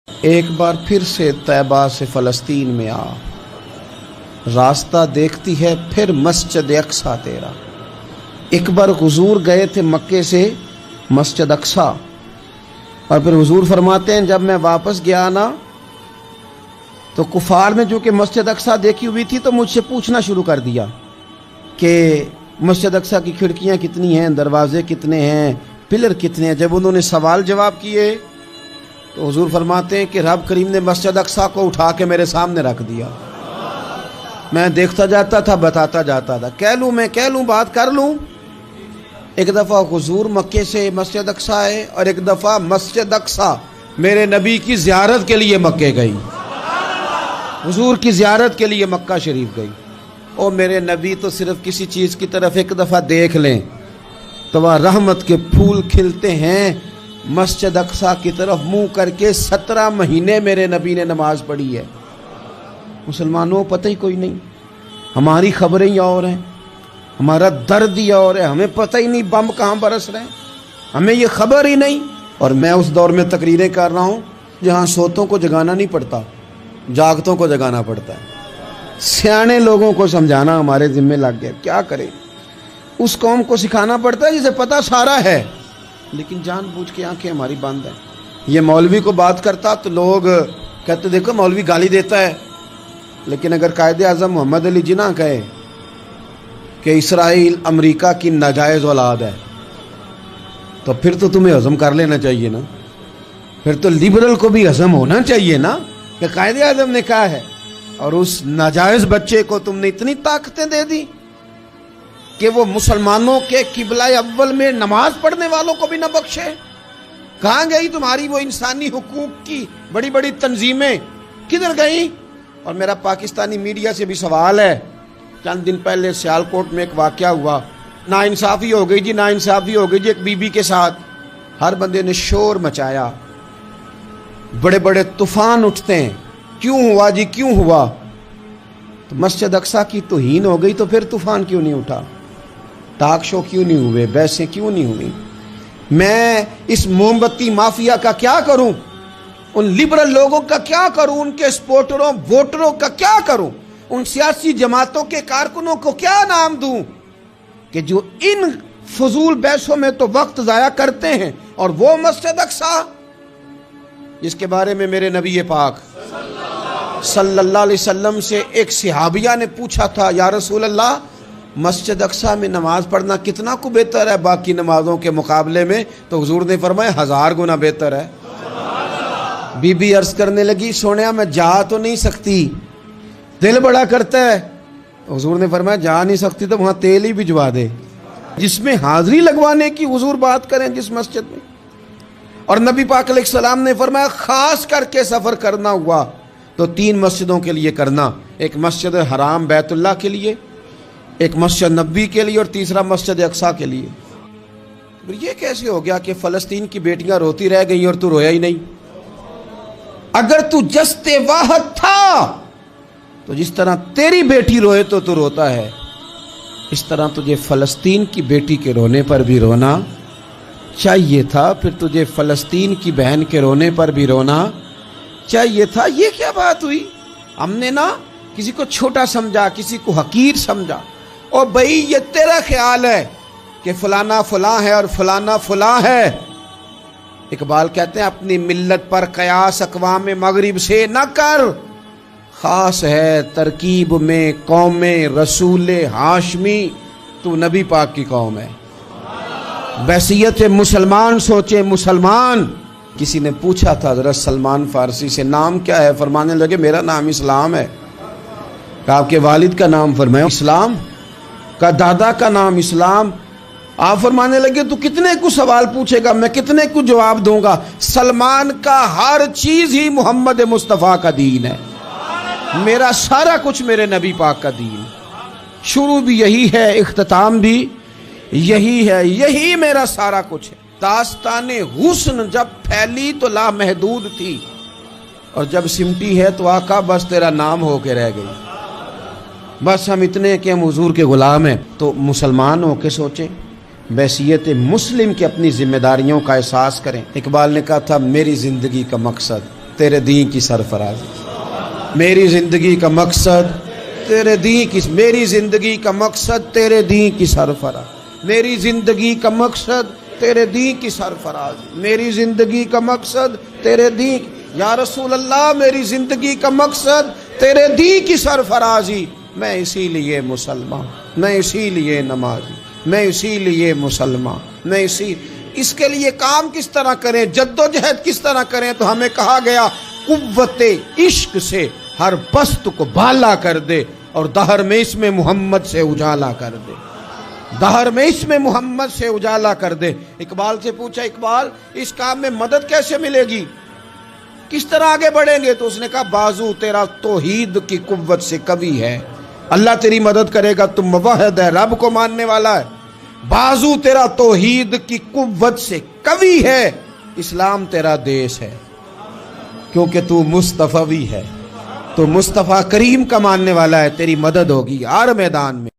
ایک بار پھر سے طیبہ سے فلسطین میں آ، راستہ دیکھتی ہے پھر مسجد اقصیٰ تیرا۔ ایک بار حضور گئے تھے مکے سے مسجد اقصیٰ، اور پھر حضور فرماتے ہیں جب میں واپس گیا نا تو کفار نے چونکہ مسجد اقصیٰ دیکھی ہوئی تھی تو مجھ سے پوچھنا شروع کر دیا کہ مسجد اقصیٰ کی کھڑکیاں کتنی ہیں، دروازے کتنے ہیں، پلر کتنے ہیں۔ جب انہوں نے سوال جواب کیے تو حضور فرماتے ہیں کہ رب کریم نے مسجد اقصیٰ کو اٹھا کے میرے سامنے رکھ دیا۔ میں دیکھتا جاتا تھا، بتاتا جاتا تھا، کہہ لوں بات کر لوں۔ ایک دفعہ حضور مکے سے مسجد اقصیٰ آئے اور ایک دفعہ مسجد اقصیٰ میرے نبی کی زیارت کے لیے مکے گئی، حضور کی زیارت کے لیے مکہ شریف گئی۔ اور میرے نبی تو صرف کسی چیز کی طرف ایک دفعہ دیکھ لیں تو وہ رحمت کے پھول کھلتے ہیں۔ مسجد اقصیٰ کی طرف منہ کر کے 17 مہینے میرے نبی نے نماز پڑھی ہے۔ مسلمانوں پتہ ہی کوئی نہیں، ہماری خبریں ہی اور ہیں، ہمارا درد ہی اور ہے، ہمیں پتہ ہی نہیں بم کہاں برس رہے ہیں، ہمیں یہ خبر ہی نہیں۔ اور میں اس دور میں تقریریں کر رہا ہوں جہاں سوتوں کو جگانا نہیں پڑتا، جاگتوں کو جگانا پڑتا ہے۔ سیانے لوگوں کو سمجھانا ہمارے ذمہ لگ گیا، کیا کریں؟ اس قوم کو سکھانا پڑتا ہے جسے پتہ سارا ہے، لیکن جان بوجھ کے آنکھیں ہماری بند ہیں۔ یہ مولوی کو بات کرتا تو لوگ کہتے دیکھو مولوی گالی دیتا ہے، لیکن اگر قائد اعظم محمد علی جناح کہے کہ اسرائیل امریکہ کی ناجائز اولاد ہے تو پھر تو تمہیں ہضم کر لینا چاہیے نا، پھر تو لبرل کو بھی ہضم ہونا چاہیے نا کہ قائد اعظم نے کہا ہے، اور اس ناجائز بچے کو تم نے اتنی طاقتیں دے دی کہ وہ مسلمانوں کے قبلہ اول میں نماز پڑھنے والوں کو بھی نہ بخشے۔ کہاں گئی تمہاری وہ انسانی حقوق کی بڑی بڑی تنظیمیں، کدھر گئی؟ اور میرا پاکستانی میڈیا سے بھی سوال ہے، چند دن پہلے سیالکوٹ میں ایک واقعہ ہوا، ناانصافی ہو گئی جی، ناانصافی ہو گئی جی ایک بی بی کے ساتھ۔ ہر بندے نے شور مچایا، بڑے بڑے طوفان اٹھتے ہیں، کیوں ہوا جی کیوں ہوا؟ تو مسجد اقصیٰ کی توہین ہو گئی تو پھر طوفان کیوں نہیں اٹھا؟ ٹاک شو کیوں نہیں ہوئے؟ بحثیں کیوں نہیں ہوئی؟ میں اس موم بتی مافیا کا کیا کروں؟ ان لبرل لوگوں کا کیا کروں؟ ان کے سپورٹروں ووٹروں کا کیا کروں؟ ان سیاسی جماعتوں کے کارکنوں کو کیا نام دوں کہ جو ان فضول بحثوں میں تو وقت ضائع کرتے ہیں، اور وہ مسجد اقصیٰ جس کے بارے میں میرے نبی پاک صلی اللہ علیہ وسلم سے ایک صحابیہ نے پوچھا تھا، یا رسول اللہ مسجد اقصیٰ میں نماز پڑھنا کتنا کو بہتر ہے باقی نمازوں کے مقابلے میں؟ تو حضور نے فرمایا 1000 گنا بہتر ہے۔ بی بی عرض کرنے لگی سونیا میں جا تو نہیں سکتی، دل بڑا کرتا ہے۔ حضور نے فرمایا جا نہیں سکتی تو وہاں تیل ہی بھجوا دے، جس میں حاضری لگوانے کی حضور بات کریں جس مسجد میں۔ اور نبی پاک علیہ السلام نے فرمایا خاص کر کے سفر کرنا ہوا تو 3 مسجدوں کے لیے کرنا، ایک مسجد حرام بیت اللہ کے لیے، ایک مسجد نبی کے لیے، اور تیسرا مسجد اقصیٰ کے لیے۔ یہ کیسے ہو گیا کہ فلسطین کی بیٹیاں روتی رہ گئیں اور تو رویا ہی نہیں؟ اگر تو جست واحد تھا تو جس طرح تیری بیٹی روئے تو روتا ہے، اس طرح تجھے فلسطین کی بیٹی کے رونے پر بھی رونا چاہیے تھا، پھر تجھے فلسطین کی بہن کے رونے پر بھی رونا چاہیے تھا۔ یہ کیا بات ہوئی؟ ہم نے نا کسی کو چھوٹا سمجھا، کسی کو حقیر سمجھا۔ اور بھئی یہ تیرا خیال ہے کہ فلانا فلاں ہے اور فلانا فلاں ہے۔ اقبال کہتے ہیں اپنی ملت پر قیاس اقوام مغرب سے نہ کر، خاص ہے ترکیب میں قوم رسول ہاشمی، تو نبی پاک کی قوم ہے۔ بحثیت مسلمان سوچے مسلمان۔ کسی نے پوچھا تھا حضرت سلمان فارسی سے نام کیا ہے؟ فرمانے لگے میرا نام اسلام ہے۔ کہا آپ کے والد کا نام؟ فرمایا اسلام۔ کا دادا کا نام اسلام۔ آپ فرمانے لگے تو کتنے کو سوال پوچھے گا، میں کتنے کو جواب دوں گا؟ سلمان کا ہر چیز ہی محمد مصطفیٰ کا دین ہے، میرا سارا کچھ میرے نبی پاک کا دین، شروع بھی یہی ہے اختتام بھی یہی ہے، یہی میرا سارا کچھ ہے۔ داستان حسن جب پھیلی تو لامحدود تھی، اور جب سمٹی ہے تو آقا بس تیرا نام ہو کے رہ گئی۔ بس ہم اتنے کہ ہم حضور کے غلام ہیں۔ تو مسلمان ہو کے سوچیں، بحیثیت مسلم کے اپنی ذمہ داریوں کا احساس کریں۔ اقبال نے کہا تھا میری زندگی کا مقصد تیرے دین کی سرفرازی. میری زندگی کا مقصد تیرے دین کی، میری زندگی کا مقصد تیرے دین کی سرفراز، میری زندگی کا مقصد تیرے دین کی سرفراز، میری زندگی کا مقصد تیرے دین. یا رسول اللہ میری زندگی کا مقصد تیرے دین کی سرفرازی. میں اسی لیے مسلمان، میں اسی لیے نمازی، میں اسی لیے مسلمان، میں اس کے لیے کام کس طرح کریں، جد و جہد کس طرح کریں. تو ہمیں کہا گیا قوت عشق سے ہر پست کو بالا کر دے اور دہر میں اس میں محمد سے اجالا کر دے، دہر میں اس میں محمد سے اجالا کر دے. اقبال سے پوچھا، اقبال اس کام میں مدد کیسے ملے گی، کس طرح آگے بڑھیں گے؟ تو اس نے کہا بازو تیرا توحید کی قوت سے قوی ہے، اللہ تیری مدد کرے گا، تم موحد ہے، رب کو ماننے والا ہے. بازو تیرا توحید کی قوت سے قوی ہے، اسلام تیرا دیش ہے، کیونکہ تو مصطفی ہے، تو مصطفیٰ کریم کا ماننے والا ہے، تیری مدد ہوگی ہر میدان میں.